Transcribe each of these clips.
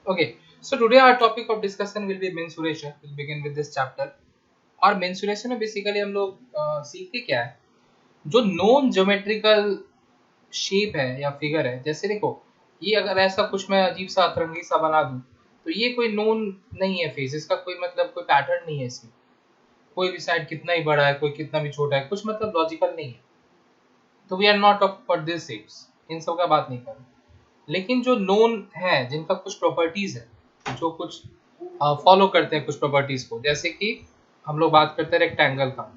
Okay, so today our topic of discussion will be mensuration. We'll begin with this chapter. और mensuration में basically हम लोग सीखते क्या है, जो नॉन ज्योमेट्रिकल शेप है या फिगर है। जैसे देखो, ये अगर ऐसा कुछ मैं अजीब सा अतरंगी सा बना दूं तो ये कोई नॉन नहीं है फेस, इसका कोई मतलब कोई पैटर्न नहीं है इसमें। कोई भी साइड कितना ही बड़ा है, कोई कितना भी छोटा है, कुछ मतलब लॉजिकल नहीं है। तो we are not of for this shapes, इन सब का बात नहीं कर रहे। लेकिन जो नोन है, जिनका कुछ प्रॉपर्टीज है, जो कुछ फॉलो करते हैं कुछ प्रॉपर्टीज को, जैसे कि हम लोग बात करते हैं रेक्टेंगल का।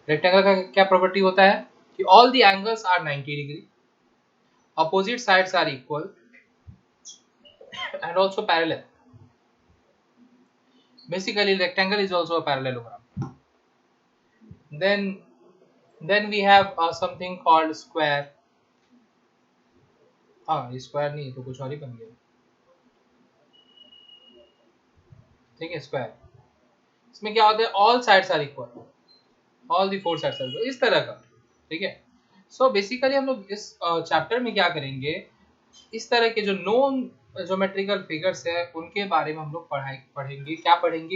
रेक्टेंगल का क्या प्रॉपर्टी होता है कि all the angles are 90 degree, opposite sides are equal and also parallel. Basically rectangle is also a parallelogram. Then we have something called square. हाँ, स्क्वायर नहीं तो कुछ और ही बन गया। ठीक है, स्क्वायर। इसमें क्या होता है, all sides are equal, all the four sides are equal, इस तरह का। ठीक है। सो बेसिकली हम लोग इस चैप्टर में क्या करेंगे, इस तरह के जो नॉन ज्योमेट्रिकल फिगर्स है उनके बारे में हम लोग पढ़ेंगे।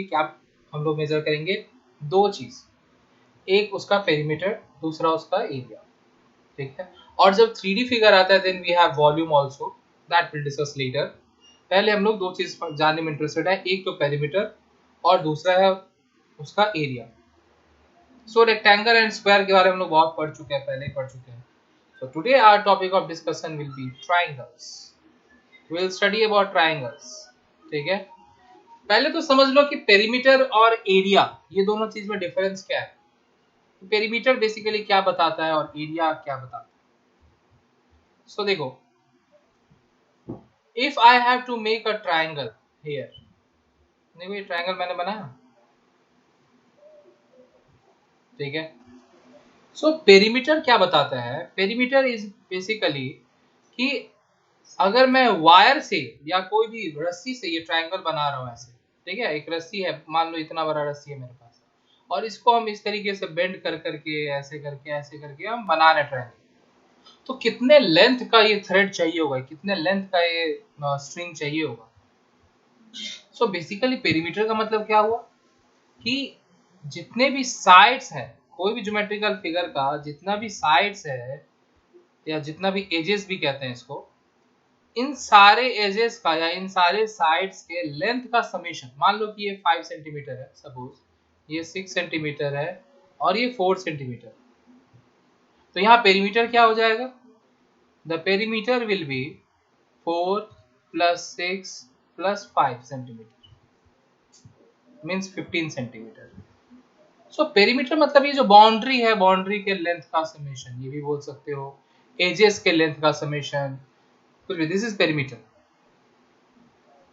क्या हम लोग मेजर करेंगे, दो चीज, एक उसका पेरीमीटर, दूसरा उसका एरिया। ठीक है। और जब 3D फिगर आता है then we have volume also, that will discuss later. पहले हम लोग दो चीज जानने में इंटरेस्टेड है, एक तो पेरीमीटर और दूसरा है उसका area. So rectangle and square के बारे में हम लोग बहुत पढ़ चुके हैं, पहले ही पढ़ चुके हैं। So today our topic of discussion will be triangles. We will study about triangles. ठीक है। पहले तो समझ लो कि पेरीमीटर और एरिया, ये दोनों चीज में डिफरेंस क्या है। पेरीमीटर बेसिकली क्या बताता है और एरिया क्या बताता है। सो देखो, if I have to make a triangle here, देखो ये ट्राइंगल मैंने बनाया। ठीक है। सो पेरीमीटर क्या बताता है, पेरीमीटर इज बेसिकली कि अगर मैं वायर से या कोई भी रस्सी से ये ट्रायंगल बना रहा हूँ ऐसे। ठीक है, एक रस्सी है, मान लो इतना बड़ा रस्सी है मेरे पास, और इसको हम इस तरीके से बेंड कर करके ऐसे करके हम बना रहे ट्रायंगल। तो कितने लेंथ का ये थ्रेड चाहिए होगा, कितने लेंथ का ये स्ट्रिंग चाहिए होगा। सो बेसिकली पेरीमीटर का मतलब क्या हुआ कि जितने भी साइड्स है, कोई भी ज्योमेट्रिकल फिगर का जितना भी साइड्स है या जितना भी एजेस भी कहते हैं इसको, इन सारे एजेस का या इन सारे साइड्स के लेंथ का समेशन। मान लो कि ये 5 सेंटीमीटर है, सपोज ये 6 सेंटीमीटर है और ये 4 सेंटीमीटर। तो यहाँ पेरीमीटर क्या हो जाएगा, the perimeter will be 4 plus 6 plus 5 centimetre, means 15 centimetre. So perimeter मतलब ये जो बाउंड्री है, बाउंड्री के लेंथ का समेशन, ये भी बोल सकते हो, एजेस के लेंथ का समेशन, कुछ भी, दिस इज पेरीमीटर।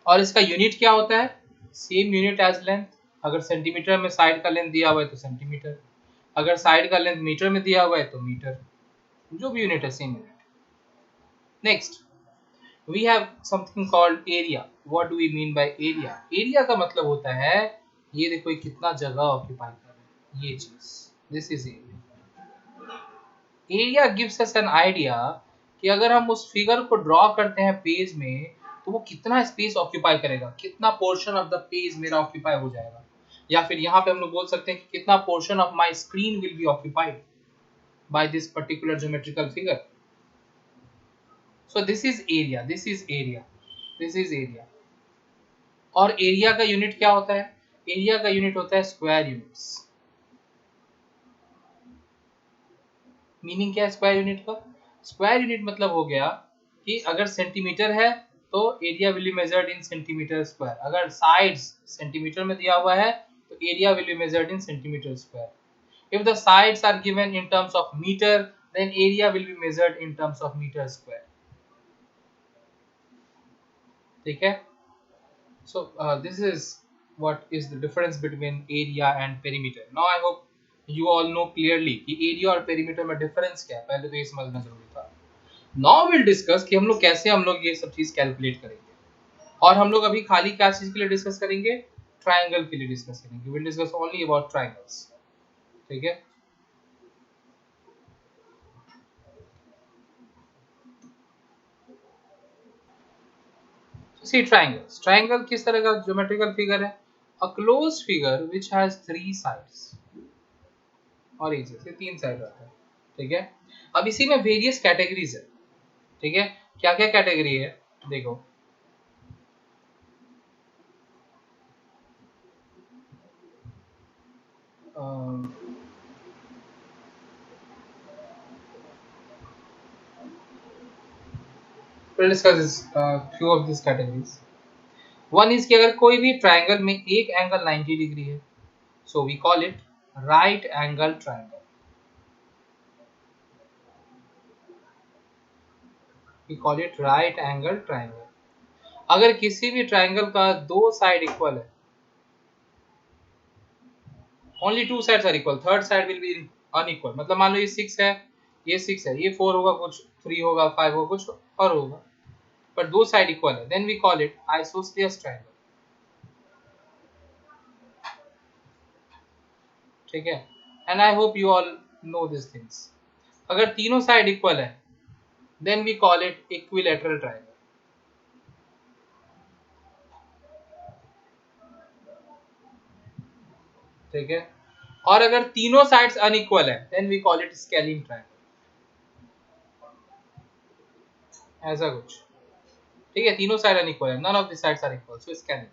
और इसका यूनिट क्या होता है, सेम यूनिट एज लेंथ। अगर सेंटीमीटर में साइड का लेंथ दिया हुआ है तो सेंटीमीटर, अगर साइड का लेंथ मीटर में दिया हुआ है तो मीटर, जो भी यूनिट है same unit. Next we have something called area. What do we mean by area, area का मतलब होता है, ये देखो ये कितना जगह ऑक्यूपाई कर रहा है, ये चीज, this is area. Area gives us an idea कि अगर हम उस फिगर को ड्रॉ करते हैं पेज में तो वो कितना स्पेस ऑक्यूपाई करेगा, कितना पोर्शन ऑफ द पेज मेरा ऑक्यूपाई हो जाएगा। या फिर यहाँ पे हम लोग बोल सकते हैं कि कितना portion of my screen will be occupied by this particular geometrical figure. So this is area, this is area, this is area. और एरिया का यूनिट क्या होता है, एरिया का यूनिट होता है स्क्वायर यूनिट्स। मीनिंग क्या है स्क्वायर यूनिट का, स्क्वायर यूनिट मतलब हो गया कि अगर सेंटीमीटर है तो area will be measured in centimetre square. अगर साइड्स सेंटीमीटर में दिया हुआ है तो area will be measured in centimetre square. If the sides are given in terms of metre then area will be measured in terms of metre square. ठीक है। So this is what is the difference between area and perimeter. Now I hope you all know clearly कि area और perimeter में difference क्या है, पहले तो ये समझना जरूरी था। नाउ विल डिस्कस कि हम लोग कैसे हम लोग ये सब चीज कैलकुलेट करेंगे। और हम लोग अभी खाली क्या चीज के लिए डिस्कस करेंगे, ट्राइंगल के लिए डिस्कस करेंगे। Will discuss only about triangles. ठीक है। सी ट्राइंगल्स, ट्राइंगल किस तरह का ज्योमेट्रिकल फिगर है? A closed figure which has 3 sides, और एजेस, ये 3 साइड रहता है, ठीक है। अब इसी में वेरियस कैटेगरीज है, ठीक है। क्या क्या कैटेगरी है देखो, we'll discuss this, few of these categories. One is कि अगर कोई भी ट्राइंगल में एक एंगल 90 डिग्री है, so we call it right angle triangle, we call it right angle triangle. अगर किसी भी ट्राइंगल का दो साइड इक्वल है, only two sides are equal, third side will be unequal, मतलब मान लो ये 6 है, ये 6 है, ये 4 होगा, कुछ 3 होगा, 5 होगा, कुछ और होगा, पर दो साइड इक्वल है, then we call it isosceles triangle, ठीक है। And I hope you all know this things. अगर तीनों साइड इक्वल है, then we call it equilateral triangle, ठीक है। और अगर तीनों साइड्स अनइक्वल है, then we call it scalene triangle, ऐसा कुछ, ठीक है। तीनों साइड अनइक्वल है, none of the sides are equal, so scalene,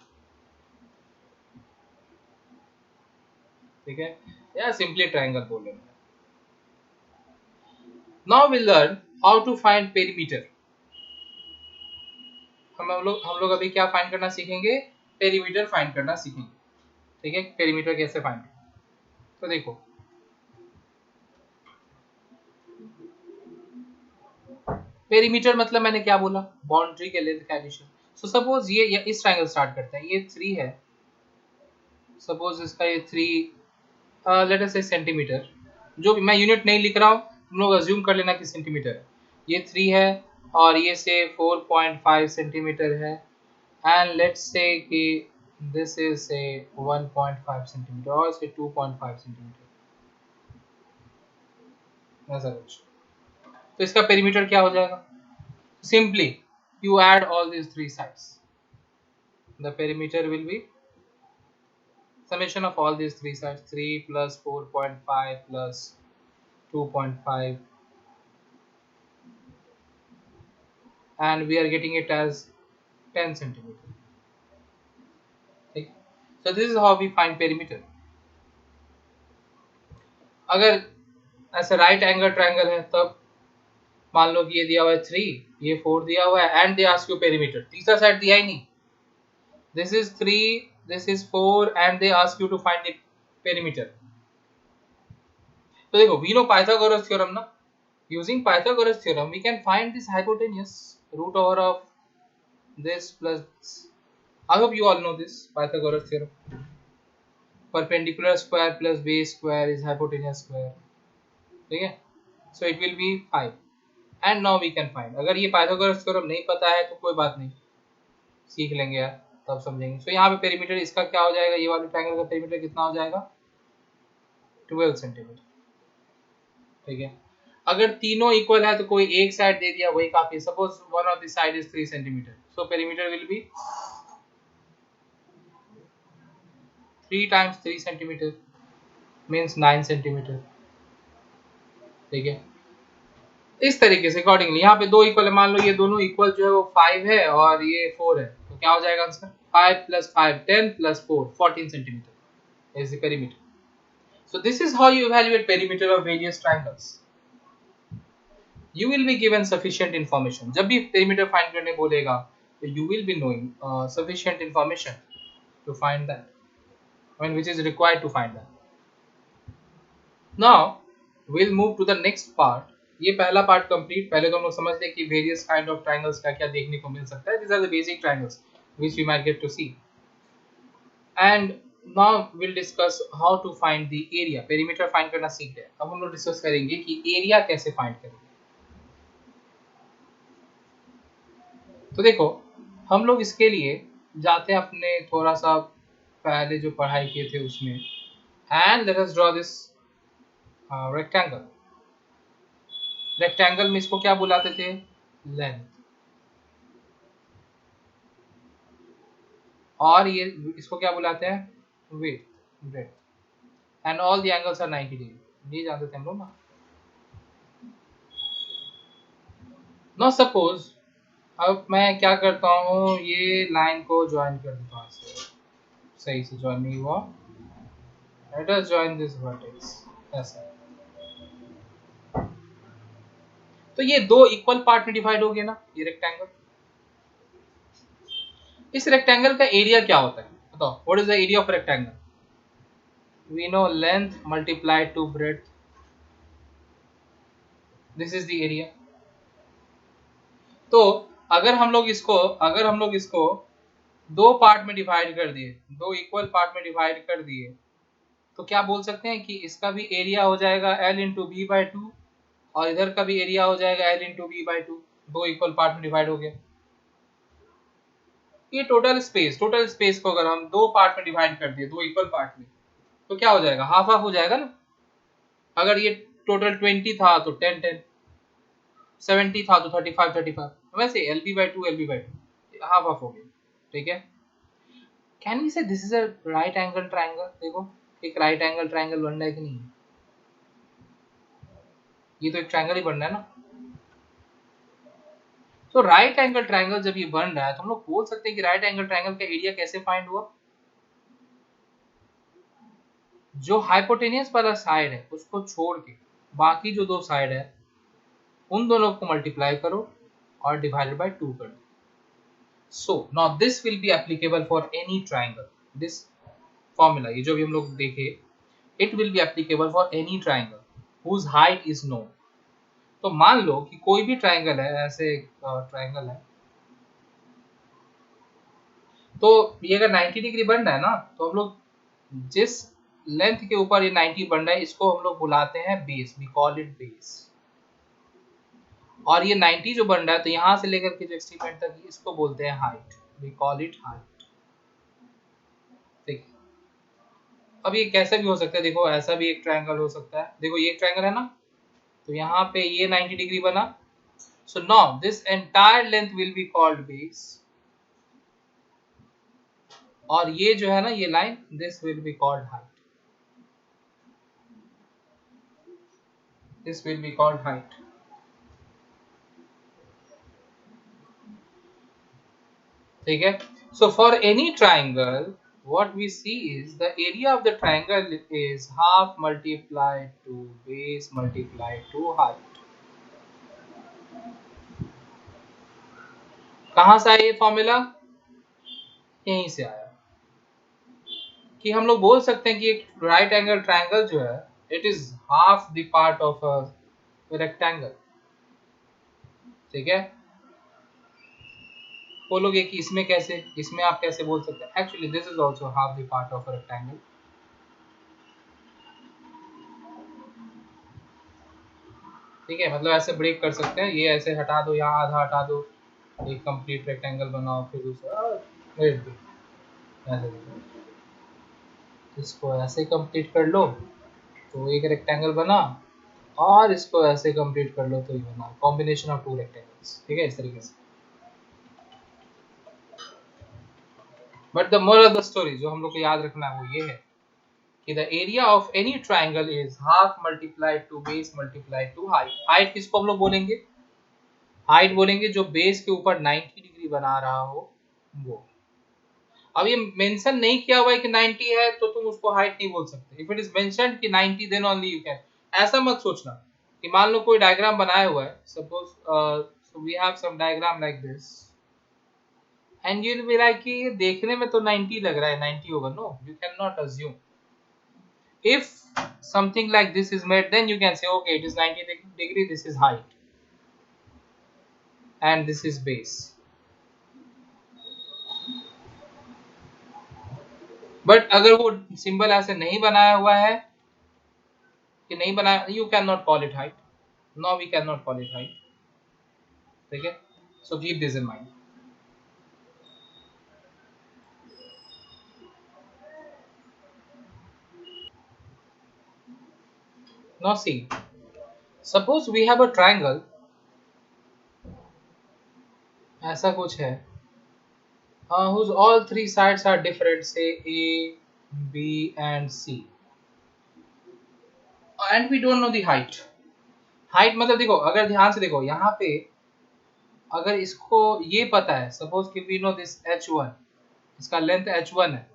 ठीक है, या सिंपली ट्रायंगल बोल लेंगे। Now we learn how to find perimeter. हम लोग अभी क्या फाइंड करना सीखेंगे? पेरीमीटर फाइंड करना सीखेंगे, ठीक है। पेरीमीटर कैसे फाइंड करना, तो देखो, पेरीमीटर मतलब मैंने क्या बोला, बाउंड्री के लेंथ का एडिशन। सो सपोज ये इस ट्रायंगल स्टार्ट करते हैं, ये 3 है, सपोज इसका ये 3 लेट अस से सेंटीमीटर, जो भी, मैं यूनिट नहीं लिख रहा हूँ, तुम लोग अज्यूम कर लेना कि सेंटीमीटर है। ये 3 है और ये से 4.5 सेंटीमीटर है, एंड लेट्स से कि दिस इज से 1.5 सेंटीमीटर और से 2.5 सेंटीमीटर, ऐसा कुछ। तो इसका पेरीमीटर क्या हो जाएगा? Simply you add all these three sides, the perimeter will be summation of all these three sides, 3 plus 4.5 plus 2.5, and we are getting it as 10 centimeter, ठीक। so this is how we find perimeter। अगर ऐसे right angle triangle है, तब मान लो कि ये दिया हुआ है 3, ये 4 दिया हुआ है, and they ask you perimeter, तीसरा साइड दिया ही नहीं, this is 3, this is 4, and they ask you to find the perimeter। तो देखो, वी नो पाइथागोरस थ्योरम ना, using Pythagoras theorem we can find this hypotenuse root over of this plus, I hope you all know this Pythagoras theorem, perpendicular square plus base square is hypotenuse square, ठीक है। so it will be 5, and now we can find, अगर ये Pythagoras theorem नहीं पता है तो कोई बात नहीं, सीख लेंगे यार, तब समझेंगे। so यहाँ पे पेरीमीटर इसका क्या हो जाएगा, ये वाले ट्रायंगल का पेरीमीटर कितना हो जाएगा, 12 सेंटीमीटर, ठीक है। अगर तीनों इक्वल है तो कोई एक साइड दे दिया वही काफी, suppose one of the side is 3 centimetre, so perimeter will be 3 times 3 centimetre means 9 centimetre, ठीक है। इस तरीके से अकॉर्डिंगली यहाँ पे दो इक्वल है, मान लो ये दोनों इक्वल जो है वो 5 है और ये 4 है, तो क्या हो जाएगा answer, 5 plus 5 10 plus 4 14 centimetre is the perimeter. so this is how you evaluate perimeter of various triangles। you will be given sufficient information, जब भी perimeter find करने बोलेगा तो you will be knowing sufficient information to find that, when which is required to find that। now we'll move to the next part। ये पहला part complete, पहले तो हम लोग समझते हैं कि वेरियस काइंड ऑफ ट्रायंगल्स क्या क्या देखने को मिल सकता है, these are the basic triangles which we might get to see, and now we'll discuss how to find the area। perimeter find करना सीख गए, अब हम लोग डिस्कस करेंगे कि एरिया कैसे फाइंड करेंगे। तो देखो, हम लोग इसके लिए जाते हैं अपने थोड़ा सा पहले जो पढ़ाई किए थे उसमें, and let us draw this rectangle. Rectangle में इसको क्या बुलाते थे, लेंथ, और ये इसको क्या बुलाते हैं width, breadth, and all the angles are 90 degree. ये जानते थे हम लोग ना। नो सपोज अब मैं क्या करता हूँ, ये लाइन को ज्वाइन कर देता हूँ ऐसे, सही से ज्वाइन नहीं हुआ, let us join this vertex ऐसा। तो ये दो इक्वल पार्ट में डिवाइड हो गया ना ये रेक्टेंगल। इस रेक्टेंगल का एरिया क्या होता है बताओ, what is the area of rectangle? We know length multiplied to breadth, this is the area. तो अगर हम लोग इसको दो पार्ट में डिवाइड कर दिए, दो इक्वल पार्ट में डिवाइड कर दिए, तो क्या बोल सकते हैं कि इसका भी एरिया हो जाएगा L into B by two, और इधर का भी एरिया हो जाएगा L into B by two. दो इक्वल पार्ट में डिवाइड हो गए। ये टोटल स्पेस को अगर हम दो पार्ट में डिवाइड कर दिए, दो इक्वल पार्ट में, तो क्या हो जाएगा, हाफ हाफ हो जाएगा ना। अगर ये टोटल 20 था तो 10 10, 70 था तो 35 35, वैसे L B by two half half हो गया। ठीक है, can we say this is a right angle triangle? देखो एक राइट एंगल ट्राइंगल बन रहा है कि नहीं? ये तो एक ट्राइंगल ही बन रहा है ना। तो राइट एंगल ट्राइंगल जब ये बन रहा है तो हम लोग बोल सकते हैं कि राइट एंगल ट्राइंगल का एरिया कैसे फाइंड हुआ? जो हाइपोटेनियस वाला साइड है उसको छोड़ के बाकी जो दो साइड है उन दोनों को मल्टीप्लाई करो और डिवाइडेड बाय 2 कर दो। So now this will be applicable for any triangle. This formula ये जो भी हम लोग देखे, it will be applicable for any triangle whose height is known. तो मान लो कि कोई भी ट्राइंगल है, ऐसे ट्राइंगल है, तो ये अगर 90 डिग्री बन रहा है ना, तो हम लोग जिस लेंथ के ऊपर ये 90 बन रहा है इसको हम लोग बुलाते हैं base, we call it base. और ये 90 जो बन रहा है तो यहाँ से लेकर के जो एक्सट्रीम तक इसको बोलते हैं height, we call it height. ठीक, अब ये कैसा भी हो सकता है, देखो ऐसा भी एक ट्रायंगल हो सकता है, देखो ये एक ट्रायंगल है ना, तो यहाँ पे ये 90 डिग्री बना, सो now this entire length will be called base, और ये जो है ना ये line, this will be called height, this will be called height. ठीक है, so for any triangle what we see is the area of the triangle is half multiplied to base multiplied to height। कहां से आया ये formula? यहीं से आया कि हम लोग बोल सकते हैं कि एक राइट एंगल ट्रायंगल जो है it is half the part of a rectangle. ठीक है, बोलोगे कि इसमें कैसे, इसमें आप कैसे बोल सकते हैं? Actually this is also half the part of a rectangle. ठीक है, मतलब ऐसे ब्रेक कर सकते हैं, ये ऐसे हटा दो, यहाँ आधा हटा दो, एक कंप्लीट रेक्टेंगल बनाओ, फिर दूसरा ऐसे इसको ऐसे कंप्लीट कर लो तो एक रेक्टेंगल बना, और इसको ऐसे कंप्लीट कर लो तो ये बना, कॉम्बिनेशन ऑफ टू रेक्टेंगल्स। ठीक है, इस तरीके से। But the moral of the story जो हम लोग को याद रखना है वो ये है कि the area of any triangle is half multiplied to base multiplied to height. Height किसको हम लोग बोलेंगे? हाइट बोलेंगे जो बेस के ऊपर 90 डिग्री बना रहा हो वो। अब ये मेंशन नहीं किया हुआ है कि 90 है तो तुम उसको हाइट नहीं बोल सकते। इफ इट इज मेंशन्ड कि 90 देन ओनली यू कैन। ऐसा मत सोचना कि मान लो कोई डायग्राम बनाया हुआ है, suppose so we have some diagram like this and you will be like कि ये देखने में तो 90 लग रहा है, 90 होगा। No, you can not assume. if something like this is made, then you can say okay it is 90 degree, this is height and this is base। But अगर वो सिंबल ऐसे नहीं बनाया हुआ है कि नहीं बनाया, you can not call it height. No, we can not call it height. ठीक है, so keep this in mind. Now see, suppose we have a triangle, ऐसा कुछ है, whose all three sides are different, say A, B and C, and we don't know the height. Height मतलब देखो, अगर ध्यान से देखो यहाँ पे, अगर इसको ये पता है, सपोज कि वी नो दिस h1, इसका लेंथ h1 है,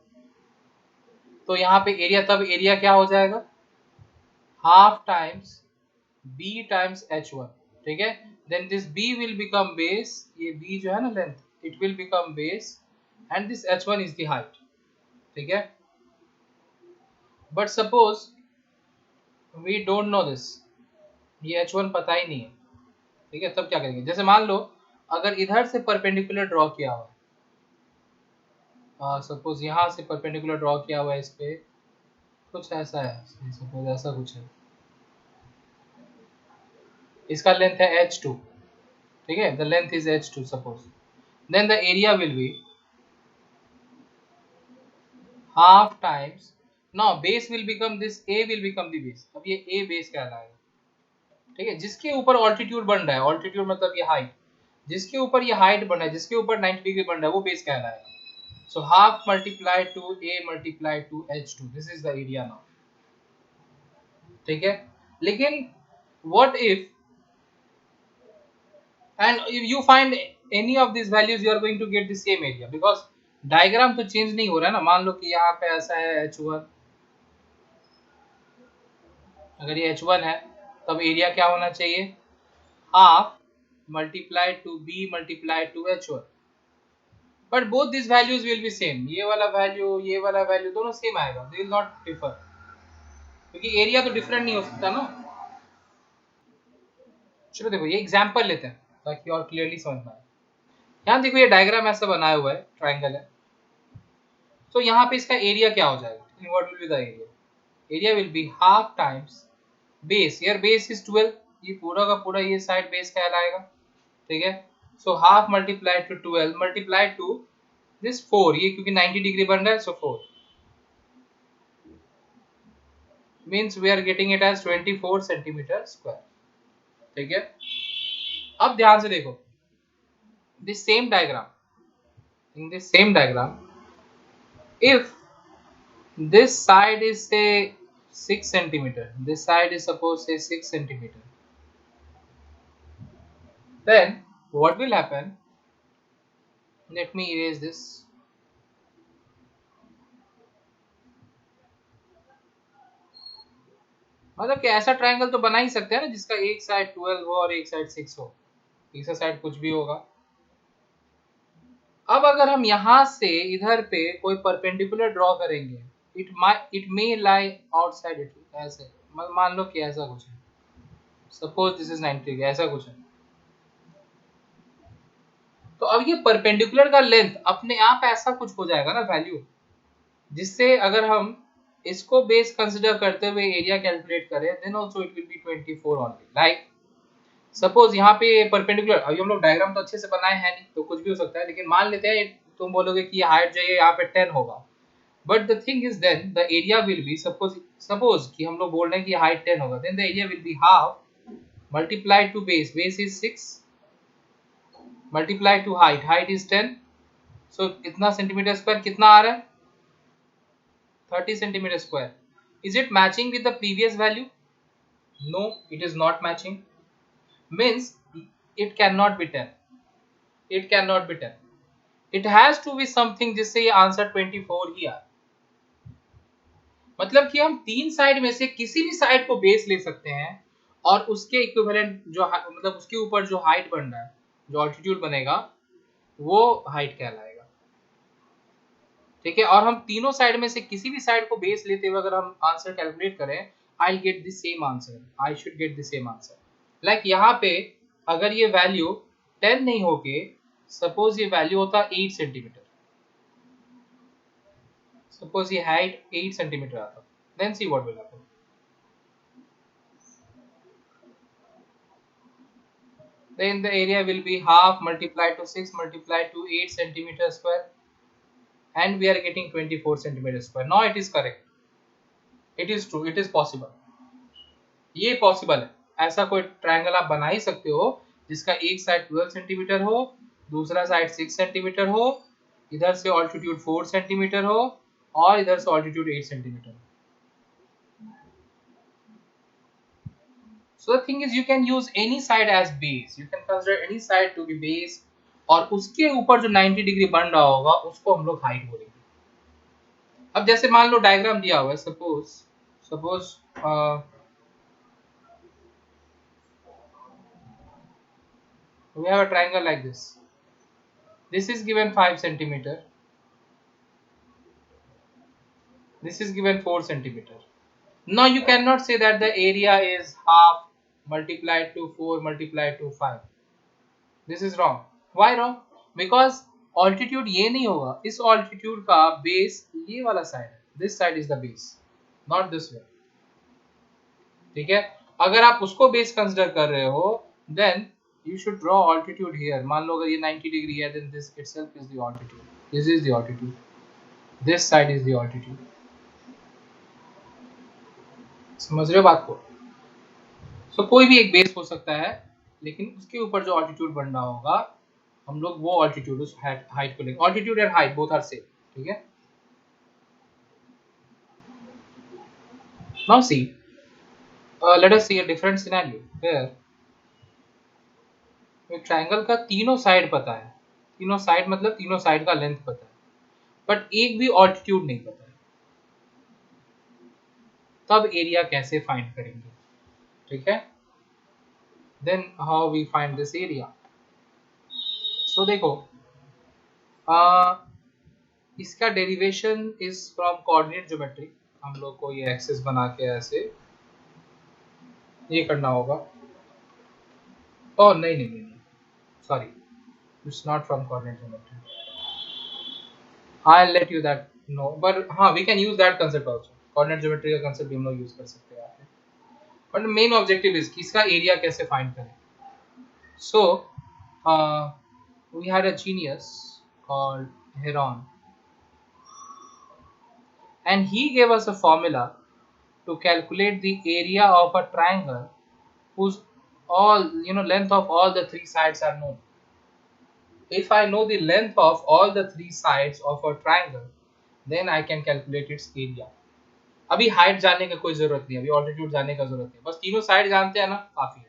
तो यहाँ पे एरिया, तब एरिया क्या हो जाएगा, half times b times h1, ठीक है। Then this b will become base, ये b जो है ना length, it will become base and this h1 is the height, ठीक है। But suppose we don't know this, ये h1 पता ही नहीं है, ठीक है। तब क्या करेंगे, जैसे मान लो अगर इधर से परपेंडिकुलर ड्रॉ किया हुआ है, सपोज यहाँ से परपेंडिकुलर ड्रॉ किया हुआ है, इस पे कुछ ऐसा है, सपोज ऐसा कुछ है, इसका लेंथ है h2, ठीक है, the length is h2 suppose, then the area will be half times, now base will become this, a will become the base, अब ये a बेस कहलाएगा, ठीक है। जिसके ऊपर ऑल्टीट्यूड बन रहा है, ऑल्टीट्यूड मतलब ये हाइट, जिसके ऊपर ये हाइट बन रहा है, जिसके ऊपर 90 डिग्री बन रहा है, वो बेस कहलाएगा। So half multiplied to A multiplied to H2. This is the area now. ठीक है, लेकिन what if, and if you find any of these values, you are going to get the same area because diagram तो change नहीं हो रहा है ना। मान लो कि यहाँ पे ऐसा है H1, अगर ये H1 है तब एरिया क्या होना चाहिए, half multiplied to B multiplied to H1, but both this values will be same, ये वाला वैल्यू दोनों सेम आएगा, दे विल नॉट डिफर, क्योंकि एरिया तो डिफरेंट नहीं हो सकता ना। चलो देखो ये एग्जांपल लेते हैं ताकि और क्लियरली समझ में आए। यहाँ देखो ये डायग्राम ऐसा बनाया हुआ है, ट्रायंगल है, तो यहाँ पे इसका एरिया क्या हो जाएगा, what will be the area, area will be half times base, here base is 12, ये पूरा का पूरा ये साइड बेस कहलाएगा, ठीक है। So half multiplied to 12 multiplied to this 4, ये क्योंकि 90 डिग्री बन रहा है, so 4 means we are getting it as 24 centimetre square, ठीक है। अब ध्यान से देखो this same diagram, in this same diagram, if this side is say 6 centimeter, this side is suppose say 6 centimeter, then what will happen, let me erase this, मतलब कि ऐसा triangle तो बना ही सकते हैं ना जिसका एक साइड 12 हो और एक साइड 6 हो, तीसरा साइड कुछ भी होगा। अब अगर हम यहाँ से इधर पे कोई परपेंडिकुलर ड्रॉ करेंगे, it may lie outside it, ऐसे मान लो कि ऐसा कुछ है, सपोज दिस इज 90 डिग्री, ऐसा कुछ है, तो अब ये परपेंडिकुलर का लेंथ अपने आप ऐसा कुछ हो जाएगा ना वैल्यू, जिससे अगर हम इसको बेस कंसीडर करते हुए एरिया कैलकुलेट करें, then also it will be 24 only. Like suppose यहाँ पे परपेंडिकुलर, अभी हम लोग डायग्राम तो अच्छे से बनाए हैं नहीं तो कुछ भी हो सकता है, लेकिन मान लेते हैं तुम बोलोगे कि हाइट जो है यहाँ पे 10 होगा, but the thing is then the area will be, suppose कि हम लोग बोल रहे हैं कि हाइट 10 होगा, then the area will be half multiplied to base, base is 6 multiplied to height, height is 10, so कितना सेंटीमीटर स्क्वायर कितना आ रहा है, 30 centimetre square. Is it matching with the previous value, no it is not matching, means it cannot be 10, it cannot be 10, it has to be something जिससे ये answer 24 ही आए। मतलब कि हम तीन साइड में से किसी भी साइड को बेस ले सकते हैं और उसके इक्विवेलेंट जो मतलब उसके ऊपर जो हाइट बन रहा है, जो ऑल्टीट्यूड बनेगा वो हाइट कहलाएगा, ठीक है। और हम तीनों साइड में से किसी भी साइड को बेस लेते हुए अगर हम आंसर कैलकुलेट करें, I get the same answer, I should get the same answer. Like यहाँ पे अगर ये वैल्यू 10 नहीं होके सपोज ये वैल्यू होता 8 सेंटीमीटर, सपोज ये हाइट 8 सेंटीमीटर आता, then see what will happen, then the area will be half multiplied to 6 multiplied to 8 centimeter square, and we are getting 24 centimeter square. Now it is correct, it is true, it is possible, ये possible है, ऐसा कोई triangle आप बना ही सकते हो जिसका एक साइड 12 सेंटीमीटर हो, दूसरा साइड 6 सेंटीमीटर हो, इधर से ऑल्टीट्यूड 4 सेंटीमीटर हो और इधर से altitude 8 centimetre. So the thing is you can use any side as base. You can consider any side to be base और उसके ऊपर जो 90 डिग्री बन रहा होगा उसको हम लोग हाइट बोलेंगे। अब जैसे मान लो डायग्राम दिया हुआ है, suppose we have a triangle like this. This is given 5 centimeter. This is given 4 centimeter. Now you cannot say that the area is half multiplied to 4 multiplied to 5. This is wrong. Why wrong? Because altitude ये नहीं होगा, इस altitude का base ये वाला side है. This side is the base, not this way. ठीक है? अगर आप उसको base consider कर रहे हो, then you should draw altitude here. मान लो अगर ये 90 degree है, then this itself is the altitude. This is the altitude. This side is the altitude. समझ रहे हो बात को? So कोई भी एक base हो सकता है, लेकिन उसके ऊपर जो altitude बन रहा होगा हम लोग वो ऑल्टीट्यूड उस हाइट को लेंगे। Altitude and height both are same, ठीक है। Now see let us see a different scenario where एक ट्रायंगल का तीनों साइड पता है, तीनों साइड मतलब तीनों साइड का लेंथ पता है, बट एक भी ऑल्टीट्यूड नहीं पता है। तब एरिया कैसे फाइंड करेंगे, ठीक है। Then how we find this area. So देखो इसका derivation is from coordinate geometry. हम लोग को ये एक्सिस बना के ऐसे ये करना होगा। ओह नहीं, sorry, it's not from coordinate geometry. I'll let you that know, but हाँ we can use that concept also. Coordinate geometry का concept भी हम लोग use कर सकते हैं यहाँ पे। But the main objective is कि इसका area कैसे find करें। So we had a genius called Heron, and he gave us a formula to calculate the area of a triangle whose all length of all the three sides are known. If I know the length of all the three sides of a triangle, then I can calculate its area. अभी height जानने का कोई जरूरत नहीं है, अभी altitude जानने का जरूरत नहीं, बस तीनों साइड जानते हैं ना, काफी है।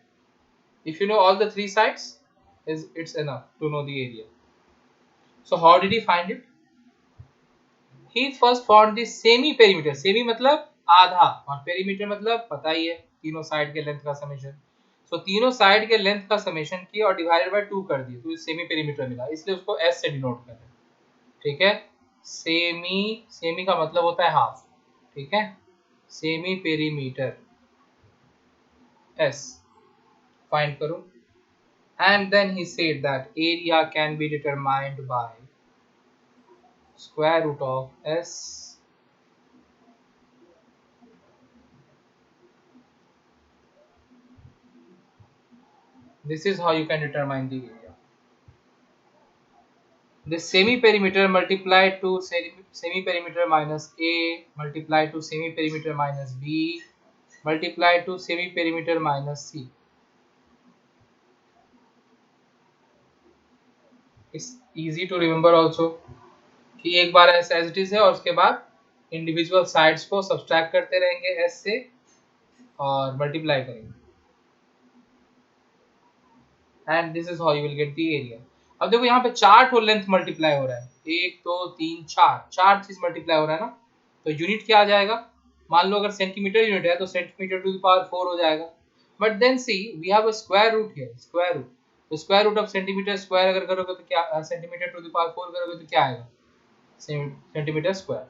If you know all the three sides, it's enough to know the area. So how did he find it? He first found the semi perimeter. Semi मतलब आधा और पेरीमीटर मतलब पता ही है तीनों साइड के लेंथ का समेशन। तो तीनों साइड के लेंथ का समेशन किया और डिवाइडेड बाय 2 कर दिए, तो सेमी पेरीमीटर मिला, इसलिए उसको एस से डिनोट कर रहे हैं, ठीक है। सेमी का मतलब होता है हाफ, ठीक है। सेमी पेरीमीटर एस फाइंड करो, and then he said that area can be determined by square root of s this is how you can determine the area. This semi perimeter multiplied to semi perimeter minus a multiplied to semi perimeter minus b multiplied to semi perimeter minus c. It's easy to remember also कि एक बार ऐसा as it is है और उसके बाद individual sides को subtract करते रहेंगे एस से और मल्टीप्लाई करेंगे, and this is how you will get the area. अब देखो यहाँ पे चार ठो लेंथ मल्टीप्लाई हो रहा है, 1 2 3 4, चार चीज मल्टीप्लाई हो रहा है ना, तो यूनिट क्या आ जाएगा। मान लो अगर सेंटीमीटर यूनिट है तो सेंटीमीटर टू द पावर 4 हो जाएगा, but then see we have a square root here, square root, तो square root of centimetre square अगर करोगे तो क्या, सेंटीमीटर टू द पावर 4 करोगे तो क्या आएगा, centimetre square.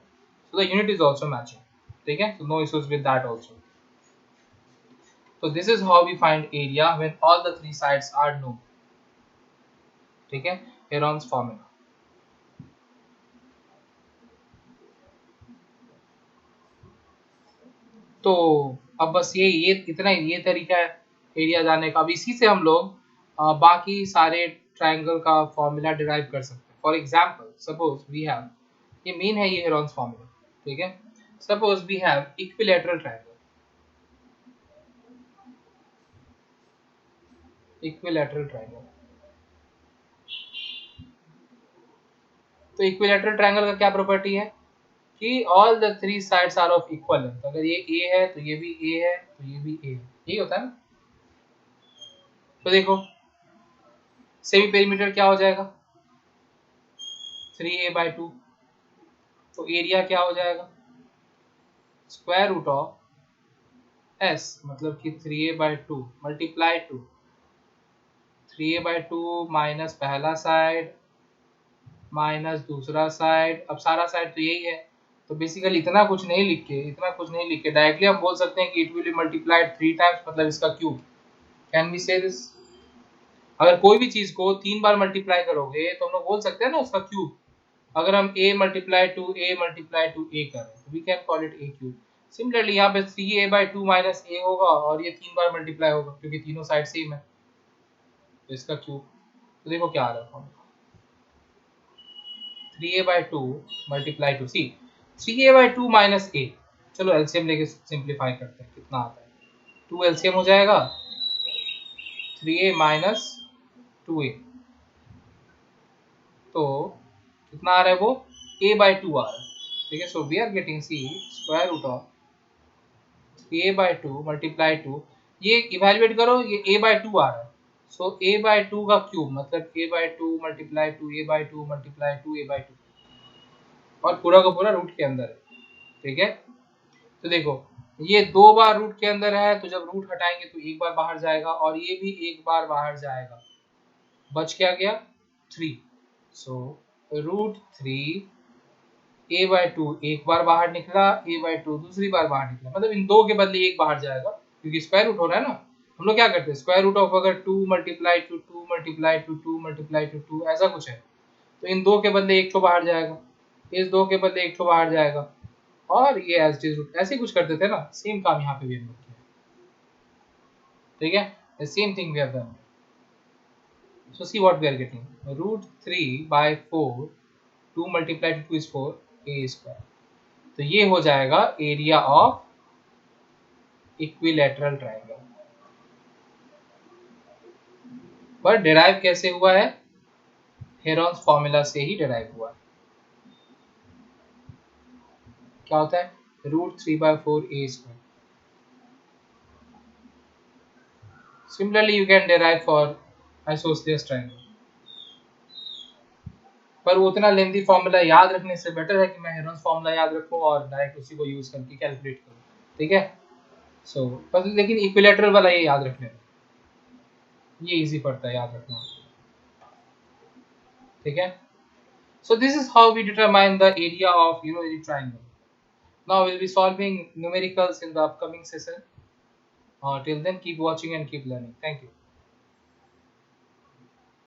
So the unit is also matching, ठीक है, so no issues with that also. So this is how we find area when all the three sides are known, ठीक है, Heron's formula. तो अब बस ये इतना ही, ये तरीका है एरिया जानने का। अब इसी से हम लोग बाकी सारे ट्रायंगल का फॉर्मूला डिराइव कर सकते हैं। For example suppose we have, ये मेन है ये हेरॉन्स फॉर्मूला, ठीक है। Suppose we have equilateral triangle, equilateral triangle. तो इक्विलैटरल ट्रायंगल का क्या प्रॉपर्टी है कि all the 3 sides are of equal length. अगर ये ए है तो ये भी ए है तो ये भी ए है, यही होता है ना। तो देखो सेमी पेरीमीटर क्या हो जाएगा 3a/2, तो एरिया क्या हो जाएगा स्क्वायर रूट ऑफ s, मतलब कि 3a/2 multiply to 3a/2 minus पहला साइड माइनस दूसरा साइड। अब सारा साइड तो यही है, तो बेसिकली इतना कुछ नहीं लिख के डायरेक्टली हम बोल सकते हैं कि it will B multiplied 3 times, मतलब इसका cube. Can we say this? अगर कोई भी चीज को 3 बार मल्टीप्लाई करोगे तो हम लोग बोल सकते हैं ना उसका क्यूब। अगर हम a मल्टीप्लाई टू a करें तो we can call it a cube. Similarly यहाँ पे 3a/2 माइनस a होगा और ये 3 बार मल्टीप्लाई होगा क्योंकि तीनों साइड सेम है, तो इसका क्यूब। तो देखो क्या आ रहा है 3a/2 multiply to see 3a/2 minus a। चलो एलसीएम लेके सिंप्लीफाई करते हैं, कितना आता है 2 एलसीएम हो जाएगा 3a माइनस 2a, तो कितना आ रहा है वो a/2 आ रहा है। ठीक है, so we are getting see square root of a/2 multiply to, ये इवैल्यूएट करो, ये a/2 आ रहा है, सो a/2 का क्यूब मतलब a/2 multiply to a/2 multiply to a/2, और पूरा का पूरा रूट के अंदर है। ठीक है, तो देखो ये 2 बार रूट के अंदर है, तो जब रूट हटाएंगे तो एक बार बाहर जाएगा और ये भी एक बार बाहर जाएगा, बच क्या गया 3। सो रूट 3 a/2 एक बार बाहर निकला, a/2 दूसरी बार बाहर निकला, मतलब इन दो के बदले एक बाहर जाएगा क्योंकि स्क्वायर रूट हो रहा है ना। हम लोग क्या करते हैं स्क्वायर रूट ऑफ अगर 2 multiply to 2 multiply to 2 multiply to 2 ऐसा कुछ है, तो इन दो के बदले एक तो बाहर जाएगा, इस दो के बदले एक तो बाहर जाएगा, और ये एज इट इज रूट, ऐसे कुछ करते थे ना। सेम काम यहाँ पे भी हम लोग किया। ठीक है, same thing we have done. So see what we are getting root 3/4, 2 multiply to 2 is 4 a square. तो ये हो जाएगा एरिया ऑफ इक्विलैटरल ट्रायंगल। पर डिराइव कैसे हुआ है हेरोन्स फॉर्मूला से ही डिराइव हुआ है। क्या होता है root 3/4 a square. Similarly you can derive for isosceles triangle, पर उतना लेंथी फॉर्मूला याद रखने से बेटर है कि मैं हेरोन्स फॉर्मूला याद रखूं और डायरेक्ट उसी को यूज करके कैलकुलेट करूं। ठीक है, सो बस लेकिन इक्विलैटरल वाला ये याद रख लेना, ये इजी पड़ता है याद रखना। ठीक है, so this is how we determine the area of any triangle. Now we'll be solving numericals in the upcoming session. Till then keep watching and keep learning. Thank you.